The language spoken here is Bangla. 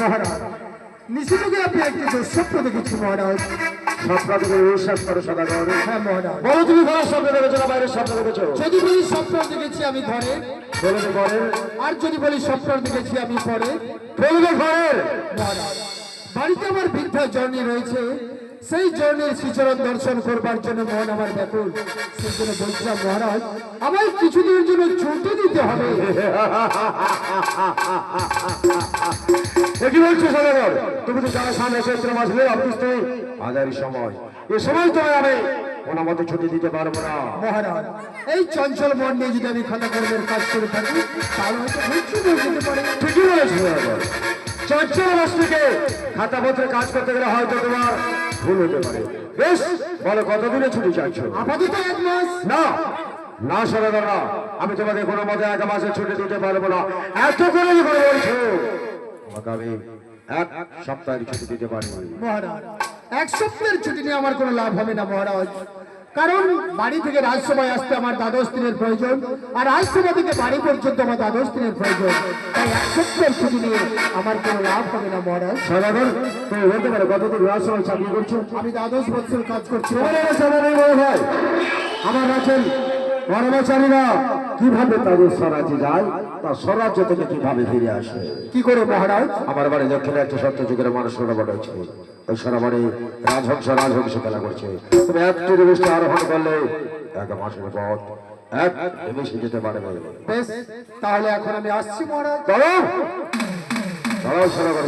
মহারাজ নিশ্চিতকে আপনি একটি দুঃস্বপ্ন দেখেছি মহারাজ। স্বপ্ন থেকে বিশ্বাস করো সদাগর। হ্যাঁ মহারাজ। বলো তুমি ঘরের স্বপ্ন দেখেছো না বাইরের স্বপ্ন দেখেছো? যদি বলি স্বপ্ন দেখেছি আমি ঘরে, বলবে ঘরের। আর যদি বলি স্বপ্ন দেখেছি আমি পরে, বলবে ঘরের। মহারাজ বাড়িতে আমার বৃদ্ধা জর্নি রয়েছে, সেই জর্নির শ্রীচরণ দর্শন করবার জন্য মন আমার ব্যাকুল। সেই জন্য বলছিলাম মহারাজ আমার কিছুদিনের জন্য ছুটি দিতে হবে। কি বলছো সদাগর? তুমি তো জানো সামনে চৈত্র মাস হলে অফিস নেই, আজারি সময়। এ সময় তোমায় আমি কোনো মতে ছুটি দিতে পারবো না। মহারাজ এই চঞ্চল মন নিয়ে যদি আমি খাতা কর্মের কাজ করে থাকি তাহলে হয়তো ভুল হয়ে যেতে পারে। ঠিকই বলেছো সদাগর। চঞ্চল বস্তুকে খাতা পত্রে কাজ করতে গেলে হয়তো তোমার ভুল হতে পারে। বেশ বলো কতদিনে ছুটি চাইছো? আপাতত 1 মাস। না না সদাগর না, আমি তোমাকে কোনো মতে 1 মাসের ছুটি দিতে পারবো না। এত করে বলছো তোমাকে আমি 1 সপ্তাহের ছুটি দিতে পারি। মহারাজ 1 সপ্তাহের ছুটি নিয়ে আমার কোনো লাভ হবে না মহারাজ, কারণ বাড়ি থেকে রাজসভায় আসতে আমার 12 দিনের প্রয়োজন, আর রাজসভা থেকে বাড়ি পর্যন্ত আমার 12 দিনের প্রয়োজন। তাই 1 সপ্তাহের ছুটি নিয়ে আমার কোনো লাভ হবে না মহারাজ। সদাগর তুমি বলতে পারো কতদিন রাজসভায় চাকরি করছো? আমি 12 বছর কাজ করছি। আমার আছেন কর্মচারীরা কিভাবে তাদের স্বরাজ্যে যায়, তা স্বরাজ্য থেকে কিভাবে ফিরে আসে? কি করে মহারাজ? আমার বাড়ি দক্ষিণে একটা সত্য যুগের মানুষ সরাবাড়ি আছে। ওই সরাবাড়ি রাজহংস খেলা করছে। তুমি একটু নির্দিষ্ট আরোহণ করলে 1 মাসের পথ 1 নিমেষে যেতে পারবে। বেশ তাহলে এখন আমি আসছি মহারাজ। চলো চলো সরাবাড়ি।